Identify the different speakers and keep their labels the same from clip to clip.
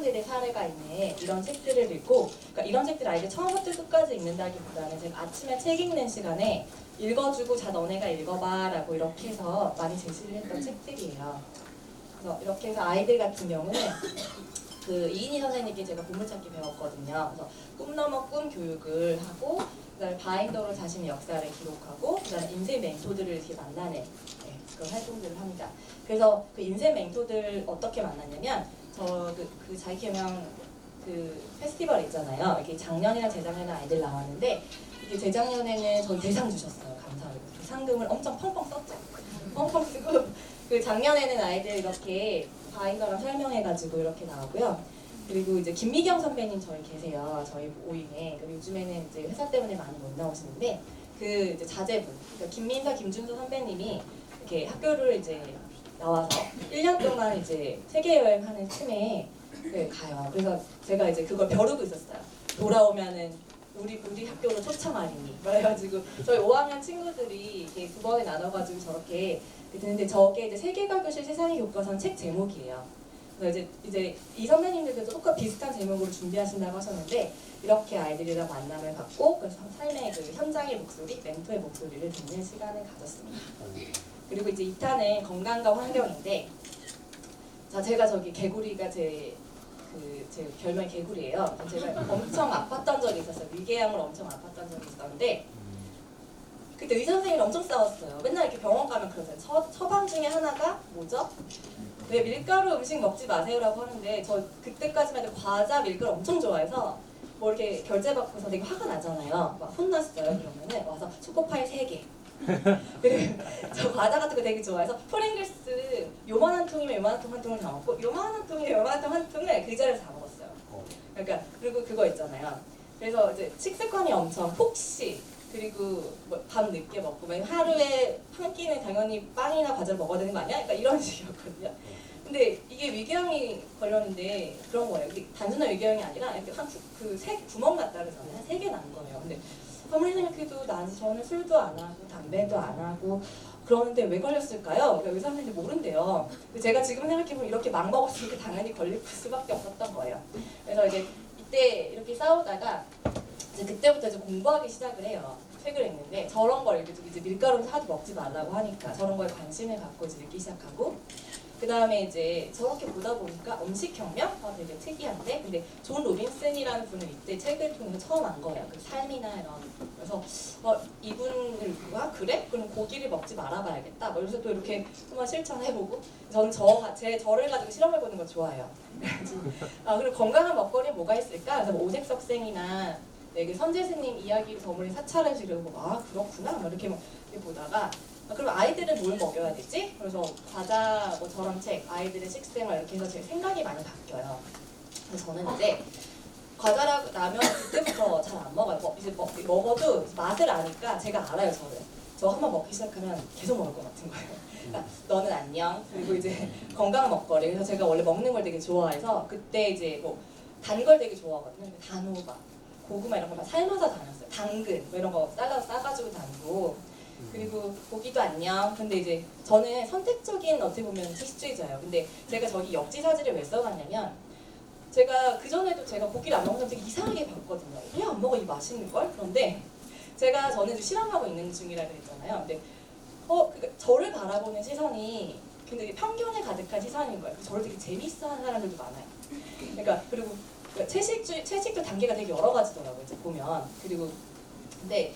Speaker 1: 사람들의 사례가 있는 이런 책들을 읽고, 그러니까 이런 책들 아이들 처음부터 끝까지 읽는다기보다는 제가 아침에 책 읽는 시간에 읽어주고 자 너네가 읽어봐 라고 이렇게 해서 많이 제시를 했던 책들이에요. 그래서 이렇게 해서 아이들 같은 경우는 그 이인희 선생님께 제가 보물찾기 배웠거든요. 그래서 꿈 넘어 꿈 교육을 하고, 그다음에 바인더로 자신의 역사를 기록하고, 그다음에 인생 멘토들을 이렇게 만나는 그런 활동들을 합니다. 그래서 그 인생 멘토들 어떻게 만났냐면, 그 자이케명 그 페스티벌 있잖아요. 이게 작년이나 재작년에 아이들 나왔는데, 이게 재작년에는 전 대상 주셨어요. 감사하고 그 상금을 엄청 펑펑 썼죠. 펑펑 쓰고, 그 작년에는 아이들 이렇게 바인더랑 설명해가지고 이렇게 나오고요. 그리고 이제 김미경 선배님 저희 계세요. 저희 모임에. 그리고 요즘에는 이제 회사 때문에 많이 못 나오시는데, 그 이제 자제분, 그러니까 김민서, 김준서 선배님이 이렇게 학교를 이제 나와서 1년 동안 이제 세계 여행하는 틈에 가요. 그래서 제가 이제 그걸 벼르고 있었어요. 돌아오면은 우리 학교로 초청하리니. 그래가지고 저희 5학년 친구들이 이렇게 두 번에 나눠가지고 저렇게 듣는데, 저게 이제 세계가 교실 세상의 교과서는 책 제목이에요. 그래서 이제 이 선배님들도 똑같이 비슷한 제목으로 준비하신다고 하셨는데, 이렇게 아이들이랑 만남을 갖고 그래서 삶의 그 현장의 목소리, 멘토의 목소리를 듣는 시간을 가졌습니다. 그리고 이제 2탄은 건강과 환경인데, 자 제가 저기 개구리가 제 별명이 개구리예요. 제가 엄청 아팠던 적이 있었어요. 위궤양으로 엄청 아팠던 적이 있었는데, 그때 의사 선생님이 엄청 싸웠어요. 맨날 이렇게 병원 가면 그러잖아요. 처방 중에 하나가 뭐죠? 왜 밀가루 음식 먹지 마세요라고 하는데, 저 그때까지만 해도 과자, 밀가루 엄청 좋아해서 뭐 이렇게 결제받고서 되게 화가 나잖아요. 막 혼났어요. 그러면은 와서 초코파이 3개. 그리고 저 과자 같은 거 되게 좋아해서 프링글스 요만한 통이면 요만한 통 한 통을 다 먹고, 요만한 통이면 요만한 통 한 통을 그 자리에서 다 먹었어요. 그러니까 그리고 그거 있잖아요. 그래서 이제 식습관이 엄청 폭식, 그리고 뭐 밤 늦게 먹고, 하루에 한 끼는 당연히 빵이나 과자를 먹어야 되는 거 아니야? 그러니까 이런 식이었거든요. 근데 이게 위궤양이 걸렸는데 그런 거예요. 이게 단순한 위궤양이 아니라 이렇게 구멍 났다 그러잖아요. 한 3개 난 거예요. 근데 아무리 생각해도 저는 술도 안 하고 담배도 안 하고 그러는데 왜 걸렸을까요? 그러니까 의사 선생님이 모른대요. 제가 지금 생각해보면 이렇게 막 먹었으니까 당연히 걸릴 수밖에 없었던 거예요. 그래서 이제 이때 이렇게 싸우다가 이제 그때부터 이제 공부하기 시작을 해요. 책을 읽는데 저런 걸 이제 밀가루를 하도 먹지 말라고 하니까 저런 거에 관심을 갖고 이제 읽기 시작하고, 그 다음에 이제 저렇게 보다 보니까 음식혁명? 되게 특이한데? 근데 존 로빈슨이라는 분을 이때 책을 통해서 처음 안 거예요. 그 삶이나 이런. 그래서 이분을 보고 그래? 그럼 고기를 먹지 말아봐야겠다. 그래서 또 이렇게 한번 실천해보고, 저는 저를 가지고 실험해보는 거 좋아해요. 그리고 건강한 먹거리는 뭐가 있을까? 그래서 뭐 오색석생이나 그 선재스님 이야기를 버무린 사찰을 지르고 그렇구나? 이렇게 보다가, 그럼 아이들은 뭘 먹여야 되지? 그래서 과자, 뭐 저런 책, 아이들의 식생활 이렇게 해서 제 생각이 많이 바뀌어요. 그래서 저는 이제 과자라면 그때부터 잘 안 먹어요. 이제 먹어도 맛을 아니까 제가 알아요, 저를. 저 한번 먹기 시작하면 계속 먹을 것 같은 거예요. 그러니까 너는 안녕. 그리고 이제 건강한 먹거리. 그래서 제가 원래 먹는 걸 되게 좋아해서 그때 이제 뭐 단 걸 되게 좋아하거든요. 단호박, 고구마 이런 거 막 삶아서 다녔어요. 당근 뭐 이런 거 싸가지고 다니고. 그리고 고기도 안녕. 근데 이제 저는 선택적인 어떻게 보면 채식주의자예요. 근데 제가 저기 역지사지를 왜 써놨냐면, 제가 그전에도 제가 고기를 안 먹는 사람 되게 이상하게 봤거든요. 왜 안 먹어 이 맛있는 걸? 그런데 저는 실험하고 있는 중이라 그랬잖아요. 근데 그러니까 저를 바라보는 시선이 굉장히 편견에 가득한 시선인 거예요. 저를 되게 재밌어하는 사람들도 많아요. 그러니까 그리고 채식도 단계가 되게 여러 가지더라고요. 이제 보면. 그리고 근데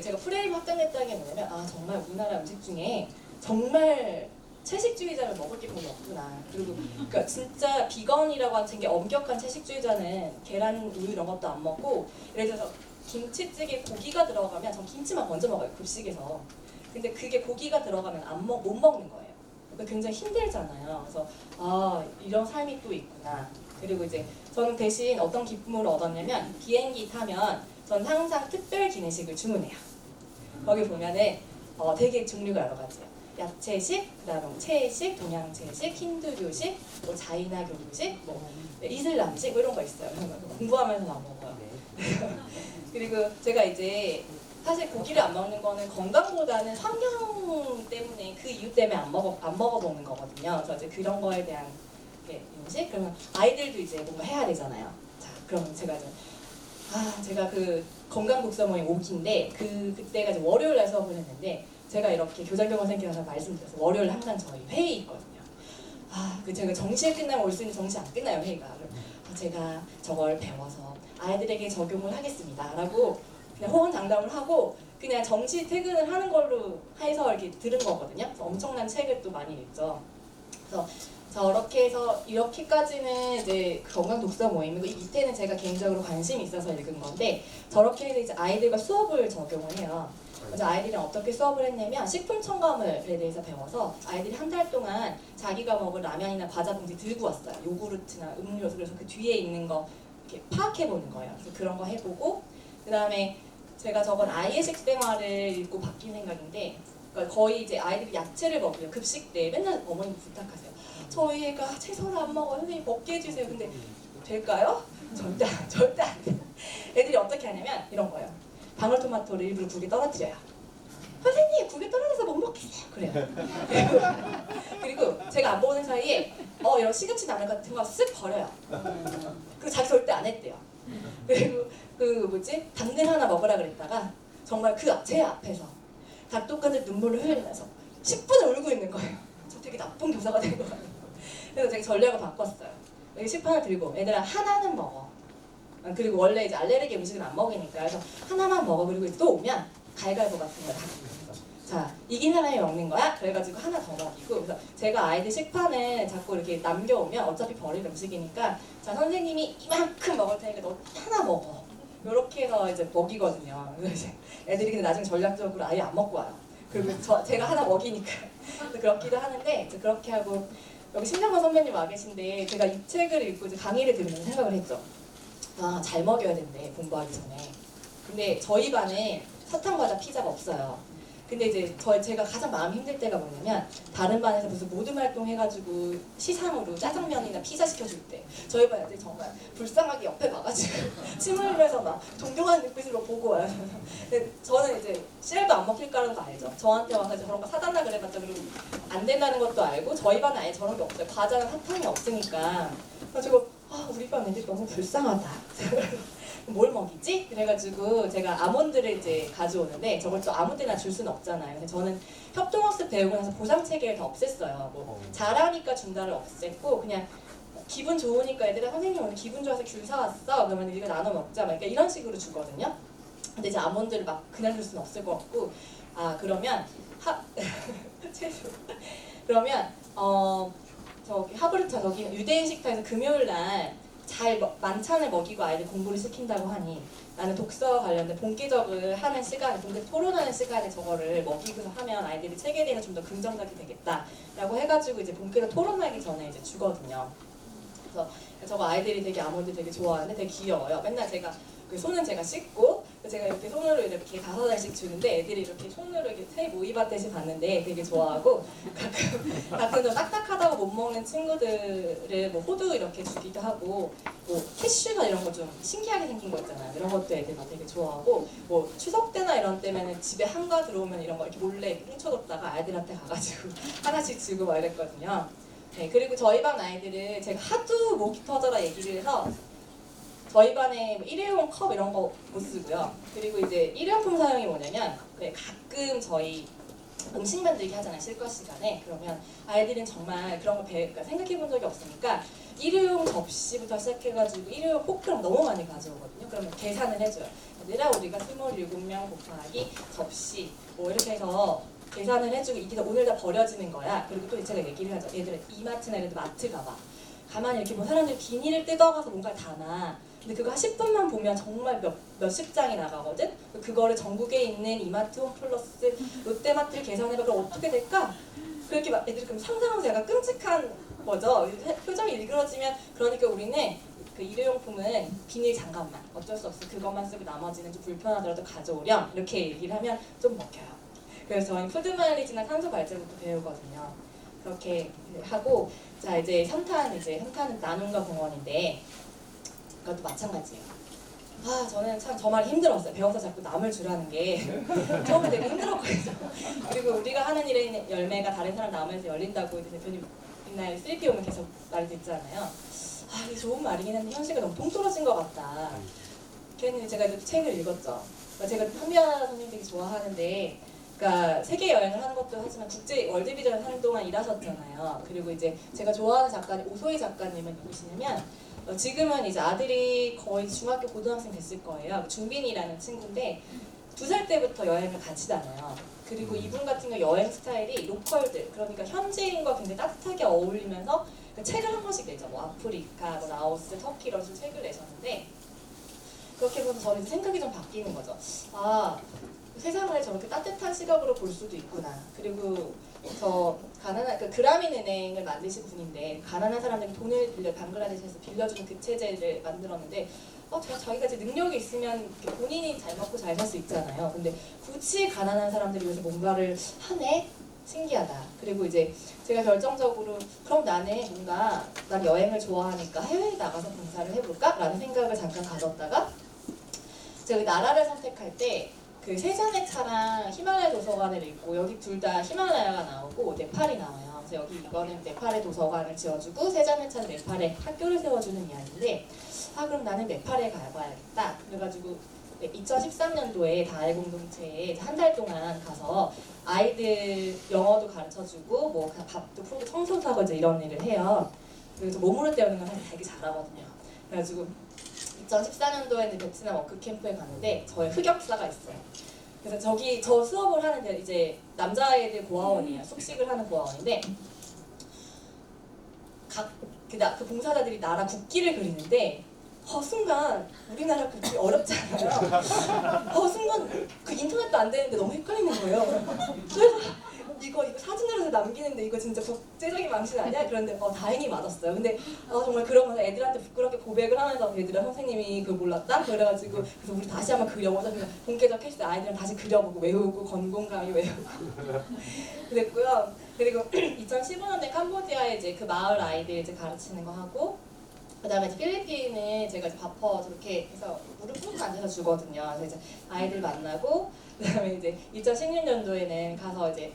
Speaker 1: 제가 프레임 확장했다는 게 뭐냐면, 정말 우리나라 음식 중에 정말 채식주의자를 먹을 게 거의 없구나. 그리고 그러니까 진짜 비건이라고 하는 되게 엄격한 채식주의자는 계란, 우유 이런 것도 안 먹고, 예를 들어서 김치찌개 고기가 들어가면 전 김치만 먼저 먹어요, 급식에서. 근데 그게 고기가 들어가면 못 먹는 거예요. 그러니까 굉장히 힘들잖아요. 그래서 이런 삶이 또 있구나. 그리고 이제 저는 대신 어떤 기쁨을 얻었냐면, 비행기 타면 전 항상 특별 기내식을 주문해요. 거기 보면은 되게 종류가 여러 가지예요. 야채식, 그다음에 채식, 동양채식, 힌두교식, 뭐 자이나교식, 뭐 이슬람식 뭐 이런 거 있어요. 공부하면서 안 먹어요. 그리고 제가 이제 사실 고기를 안 먹는 거는 건강보다는 환경 때문에, 그 이유 때문에 안 먹어보는 거거든요. 그래서 이제 그런 거에 대한 이렇게 음식. 그러면 아이들도 이제 뭔가 해야 되잖아요. 자, 그러면 제가 그 건강 독서 모임 5기인데 그때가 이제 월요일 날 수업을 했는데 제가 이렇게 교장경험 생겨서 말씀드렸어요. 월요일 항상 저희 회의 있거든요. 그 제가 정시에 끝나면 올 수 있는 정시 안 끝나요 회의가. 제가 저걸 배워서 아이들에게 적용을 하겠습니다라고 그냥 호언장담을 하고 그냥 정시 퇴근을 하는 걸로 해서 이렇게 들은 거거든요. 그래서 엄청난 책을 또 많이 읽죠. 그래서 저렇게 해서 이렇게까지는 이제 건강 독서 모임이고 이 밑에는 제가 개인적으로 관심이 있어서 읽은 건데 저렇게 해서 이제 아이들과 수업을 적용을 해요. 그래서 아이들이랑 어떻게 수업을 했냐면 식품 첨가물에 대해서 배워서 아이들이 한 달 동안 자기가 먹을 라면이나 과자 봉지 들고 왔어요. 요구르트나 음료수. 그래서 그 뒤에 있는 거 이렇게 파악해 보는 거예요. 그래서 그런 거 해보고 그 다음에 제가 적은 아이의 식생활을 읽고 바뀐 생각인데 그러니까 거의 이제 아이들이 야채를 먹어요. 급식 때 맨날 어머님 부탁하세요. 저희 애가 채소를 안 먹어요. 선생님 먹게 해주세요. 근데 될까요? 절대 안 돼요. 애들이 어떻게 하냐면 이런 거예요. 방울토마토를 일부러 국에 떨어뜨려요. 선생님 국에 떨어져서 못 먹겠어요. 그래요. 그리고 제가 안 보는 사이에 이런 시금치 나물 같은 거 쓱 버려요. 그리고 자기 절대 안 했대요. 그리고 당근 하나 먹으라 그랬다가 정말 제 앞에서 닭똥간을 눈물을 흘리면서 10분을 울고 있는 거예요. 저 되게 나쁜 교사가 된 것 같아요. 그래서 제가 전략을 바꿨어요. 여기 식판을 들고 얘들아 하나는 먹어. 그리고 원래 이제 알레르기 음식은 안 먹으니까 그래서 하나만 먹어. 그리고 또 오면 가위바위보 같은 거 하고 자 이긴 사람이 먹는 거야. 그래가지고 하나 더 먹이고 그래서 제가 아이들 식판을 자꾸 이렇게 남겨오면 어차피 버릴 음식이니까 자 선생님이 이만큼 먹을 테니까 너 하나 먹어. 이렇게 해서 이제 먹이거든요. 그래서 이제 애들이 근데 나중에 전략적으로 아예 안 먹고 와요. 그리고 제가 하나 먹이니까 그렇기도 하는데 이제 그렇게 하고 여기 신정관 선배님 와 계신데 제가 이 책을 읽고 이제 강의를 들으면서 생각을 했죠. 잘 먹여야 된대 공부하기 전에. 근데 저희 반에 사탕 과자 피자가 없어요. 근데 이제 제가 가장 마음이 힘들 때가 뭐냐면 다른 반에서 무슨 모둠 활동 해가지고 시상으로 짜장면이나 피자 시켜줄 때 저희 반 애들이 정말 불쌍하게 옆에 가가지고 침을 흘려서 막 존경하는 눈빛으로 보고 와요. 근데 저는 이제 씨알도 안 먹힐 거라는 거 알죠. 저한테 와서 저런 거 사달라 그래봤자 그리고 안 된다는 것도 알고 저희 반은 아예 저런 게 없어요. 과자는 사탕이 없으니까. 그래가지고 우리 반 애들이 너무 불쌍하다. 뭘 먹이지? 그래가지고 제가 아몬드를 이제 가져오는데 저걸 또 아무 때나 줄 수는 없잖아요. 그래서 저는 협동학습 배우고 나서 보상 체계를 다 없앴어요. 뭐 잘하니까 준다를 없앴고 그냥 기분 좋으니까 애들아 선생님 오늘 기분 좋아서 귤 사왔어. 그러면 우리가 나눠 먹자. 막 이런 식으로 주거든요. 근데 이제 아몬드를 막 그냥 줄 수는 없을 것 같고 그러면 그러면 저기 하브르차 저기 유대인 식당에서 금요일 날 잘 만찬을 먹이고 아이들 공부를 시킨다고 하니 나는 독서 관련된 본기적을 하는 시간에 본기 토론하는 시간에 저거를 먹이고서 하면 아이들이 책에 대해서 좀 더 긍정적이 되겠다라고 해가지고 이제 본기적 토론하기 전에 이제 주거든요. 그래서 저거 아이들이 되게 아몬드 되게 좋아하는데 되게 귀여워요. 맨날 제가 그 손은 제가 씻고 제가 이렇게 손으로 이렇게 5알씩 주는데 애들이 이렇게 손으로 이렇게 새 모이밭듯이 봤는데 되게 좋아하고 가끔 좀 딱딱하다고 못 먹는 친구들을 뭐 호두 이렇게 주기도 하고 뭐 캐슈나 이런 거 좀 신기하게 생긴 거 있잖아요. 이런 것도 애들 막 되게 좋아하고 뭐 추석 때나 이런 때면은 집에 한가 들어오면 이런 거 이렇게 몰래 훔쳐뒀다가 아이들한테 가가지고 하나씩 주고 막 이랬거든요. 네, 그리고 저희 반 아이들은 제가 하도 목이 터져라 얘기를 해서 저희 반에 뭐 일회용 컵 이런 거 못 쓰고요. 그리고 이제 일회용품 사용이 뭐냐면 가끔 저희 음식 만들기 하잖아요. 실과 시간에. 그러면 아이들은 정말 그런 거 그러니까 생각해 본 적이 없으니까 일회용 접시부터 시작해가지고 일회용 포크를 너무 많이 가져오거든요. 그러면 계산을 해줘요. 얘들아 우리가 27명 곱하기 접시 뭐 이렇게 해서 계산을 해주고 이게 오늘 다 버려지는 거야. 그리고 또 제가 얘기를 하죠. 얘들아 이마트나 이런 데 마트 가봐. 가만히 이렇게 뭐 사람들이 비닐을 뜯어가서 뭔가를 담아. 근데 그거 한 10분만 보면 정말 몇십 장이 나가거든? 그거를 전국에 있는 이마트, 홈플러스, 롯데마트를 계산해봐. 그럼 어떻게 될까? 그렇게 막 애들이 그럼 상상하면서 약간 끔찍한 거죠. 표정이 일그러지면 그러니까 우리는 그 일회용품은 비닐 장갑만 어쩔 수 없어. 그것만 쓰고 나머지는 좀 불편하더라도 가져오렴. 이렇게 얘기를 하면 좀 먹혀요. 그래서 저희 푸드마일리지나 탄소 발자국도 배우거든요. 그렇게 하고 자 이제 3탄은 나눔과 공헌인데 그것도 마찬가지예요. 저는 참 저 말이 힘들었어요. 배워서 자꾸 남을 주라는 게 처음에 되게 힘들었거든요. 그리고 우리가 하는 일의 열매가 다른 사람 남에서 열린다고 대표님 맨날 슬리피 오면 계속 말이 듣잖아요. 아, 이게 좋은 말이긴 한데 현실과 너무 동떨어진 것 같다. 그랬는데 제가 이제 책을 읽었죠. 그러니까 제가 한비아 선생님 되게 좋아하는데, 그러니까 세계 여행을 하는 것도 하지만 국제 월드비전을 하는 동안 일하셨잖아요. 그리고 이제 제가 좋아하는 작가님 오소희 작가님은 누구시냐면 지금은 이제 아들이 거의 중학교 고등학생 됐을 거예요. 준빈이라는 친구인데 2살 때부터 여행을 같이 다녀요. 그리고 이분 같은 경우 여행 스타일이 로컬들, 그러니까 현지인과 굉장히 따뜻하게 어울리면서 책을 한 권씩 내죠. 뭐 아프리카, 뭐 라오스, 터키 이런 식으로 책을 내셨는데 그렇게 보면 저는 생각이 좀 바뀌는 거죠. 아, 세상을 저렇게 따뜻한 시각으로 볼 수도 있구나. 그리고 저 가난한 그 그라민 은행을 만드신 분인데 가난한 사람들이 돈을 빌려 방글라데시에서 빌려주는 그 체제를 만들었는데 자기가 이제 능력이 있으면 본인이 잘 먹고 잘 살 수 있잖아요. 근데 굳이 가난한 사람들을 위해서 뭔가를 하네? 신기하다. 그리고 이제 제가 결정적으로 그럼 나는 뭔가 난 여행을 좋아하니까 해외에 나가서 봉사를 해볼까? 라는 생각을 잠깐 가졌다가 제가 나라를 선택할 때 그 세잔의 차랑 히말라야 도서관을 읽고 여기 둘 다 히말라야가 나오고 네팔이 나와요. 그래서 여기 이거는 네팔의 도서관을 지어주고 세잔의 차는 네팔에 학교를 세워주는 이야기인데 그럼 나는 네팔에 가봐야겠다. 그래가지고 2013년도에 다알 공동체에 한 달 동안 가서 아이들 영어도 가르쳐주고 뭐 밥도 풀고 청소도 하고 이제 이런 일을 해요. 그래서 몸으로 때우는 건 사실 되게 잘하거든요. 그래가지고 2014년도에는 베트남 워크 캠프에 갔는데 저의 흑역사가 있어요. 그래서 저기 저 수업을 하는데 이제 남자아이들 고아원이에요. 숙식을 하는 고아원인데 그 봉사자들이 나라 국기를 그리는데 순간 우리나라 국기 어렵잖아요. 순간 그 인터넷도 안 되는데 너무 헷갈리는 거예요. 그래서 이거 사진으로 남기는데 이거 진짜 국제적인 망신 아니야? 그런데 다행히 맞았어요. 근데 정말 그러면서 애들한테 부끄럽게 고백을 하면서 얘들아 선생님이 그걸 몰랐다? 그래가지고 그래서 우리 다시 한번 그려보자. 그래서 본계적 캐스트 아이들은 다시 그려보고 외우고 건공강의 외우고 그랬고요. 그리고 2015년에 캄보디아에 이제 그 마을 아이들 이제 가르치는 거 하고 그다음에 이제 필리핀에 제가 이제 바퍼 저렇게 해서 무릎 꿇고 앉아서 주거든요. 그래서 이제 아이들 만나고 그다음에 이제 2016년도에는 가서 이제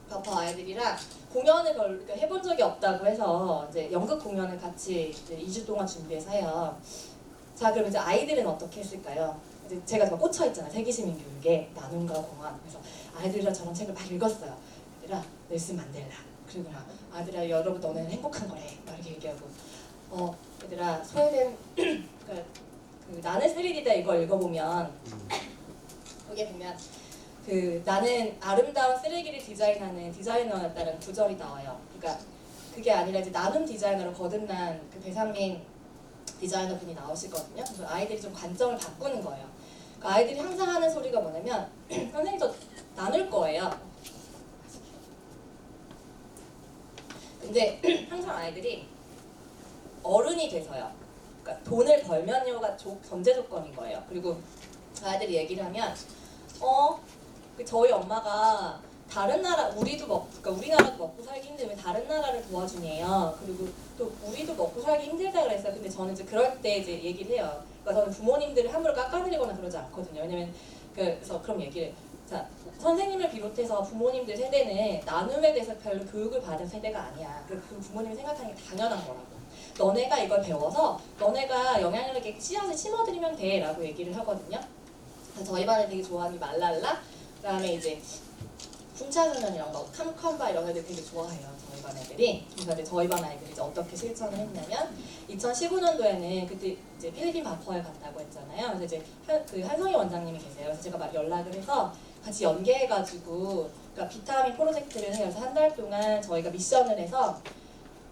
Speaker 1: 바퍼 아이들이랑 공연을 그러니까 해본 적이 없다고 해서 이제 연극 공연을 같이 이제 2주 동안 준비해서 해요. 자, 그럼 이제 아이들은 어떻게 했을까요? 이제 제가 막 꽂혀 있잖아요. 세계시민 교육에 나눔과 공헌. 그래서 아이들이랑 저런 책을 막 읽었어요. 얘들아, 넬슨 만델라. 그리고 막 아들아, 여러분 너네는 행복한 거래. 막 이렇게 얘기하고. 얘들아 소외된 그 나는 스릴이다 이걸 읽어보면 거기에 보면 그 나는 아름다운 쓰레기를 디자인하는 디자이너였다는 구절이 나와요. 그러니까 그게 아니라 이제 나눔 디자이너로 거듭난 그 배상민 디자이너 분이 나오시거든요. 그래서 아이들이 좀 관점을 바꾸는 거예요. 그러니까 아이들이 항상 하는 소리가 뭐냐면 선생님 저 나눌 거예요. 근데 항상 아이들이 어른이 돼서요. 그러니까 돈을 벌면요가 전제 조건인 거예요. 그리고 아이들이 얘기를 하면 저희 엄마가 다른 나라 그러니까 우리나라도 먹고 살기 힘들면 다른 나라를 도와주네요. 그리고 또 우리도 먹고 살기 힘들다 그랬어요. 근데 저는 이제 그럴 때 이제 얘기를 해요. 그러니까 저는 부모님들을 함부로 깎아내리거나 그러지 않거든요. 왜냐면 그래서 그럼 얘기를 자 선생님을 비롯해서 부모님들 세대는 나눔에 대해서 별로 교육을 받은 세대가 아니야. 그 부모님이 생각하는 게 당연한 거라고. 너네가 이걸 배워서 너네가 영향력을 씨앗을 심어드리면 돼 라고 얘기를 하거든요. 저희 반에 되게 좋아하는 게 말랄라, 그 다음에 이제 풍차소년 이런 거, 캄캄바 이런 애들 되게 좋아해요. 저희 반 애들이. 그래서 이제 저희 반 아이들이 이제 어떻게 실천을 했냐면 2015년도에는 그때 이제 필리핀 바퍼에 갔다고 했잖아요. 그래서 이제 그 한성희 원장님이 계세요. 그래서 제가 막 연락을 해서 같이 연계해가지고 그러니까 비타민 프로젝트를 해요. 그래서 한 달 동안 저희가 미션을 해서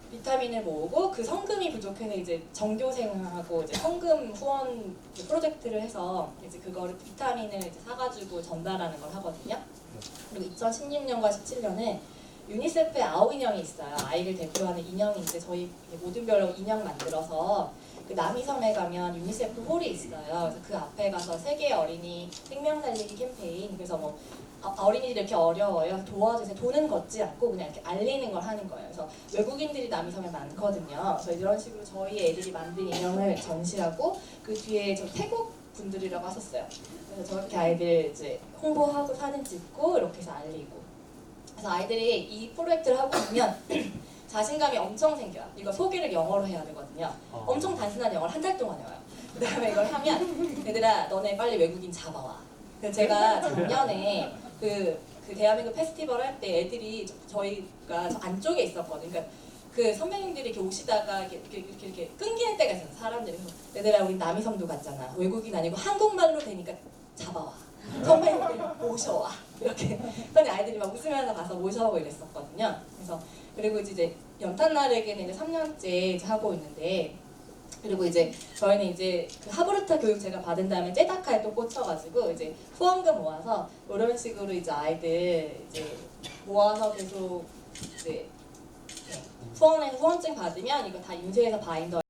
Speaker 1: 비타민을 모으고 그 성금이 부족해서 이제 전교생하고 이제 성금 후원 프로젝트를 해서 이제 그거를 비타민을 이제 사가지고 전달하는 걸 하거든요. 그리고 2016년과 17년은 유니세프의 아오 인형이 있어요. 아이를 대표하는 인형인데 저희 모든 별로 인형 만들어서 그 남이섬에 가면 유니세프 홀이 있어요. 그래서 그 앞에 가서 세계 어린이 생명 살리기 캠페인 그래서 뭐 어린이들이 이렇게 어려워요. 도와주세요. 돈은 걷지 않고 그냥 이렇게 알리는 걸 하는 거예요. 그래서 외국인들이 남이섬에 많거든요. 그래서 이런 식으로 저희 애들이 만든 인형을 전시하고 그 뒤에 저 태국 분들이라고 하셨어요. 그래서 저렇게 아이들 이제 홍보하고 사진 찍고 이렇게 해서 알리고. 그래서 아이들이 이 프로젝트를 하고 보면 자신감이 엄청 생겨요. 이거 소개를 영어로 해야 되거든요. 엄청 단순한 영어를 한 달 동안 외워요. 그 다음에 이걸 하면 얘들아 너네 빨리 외국인 잡아와. 그래서 제가 작년에 그 대한민국 페스티벌 할 때 애들이 저희가 저 안쪽에 있었거든요. 그러니까 그 선배님들이 이렇게 오시다가 이렇게 끊기는 때가 있어요. 사람들이. 얘들아 우리 남이섬도 갔잖아. 외국인 아니고 한국말로 되니까 잡아와. 선배님들 모셔와. 이렇게 했더니 아이들이 막 웃으면서 가서 모셔오고 이랬었거든요. 그래서 그리고 이제 연탄나르기는 이제 3년째 하고 있는데 그리고 이제 저희는 이제 그 하브르타 교육 제가 받은 다음에 제다카에 또 꽂혀가지고 이제 후원금 모아서 이런 식으로 이제 아이들 이제 모아서 계속 이제 후원증 받으면 이거 다 인쇄해서 바인더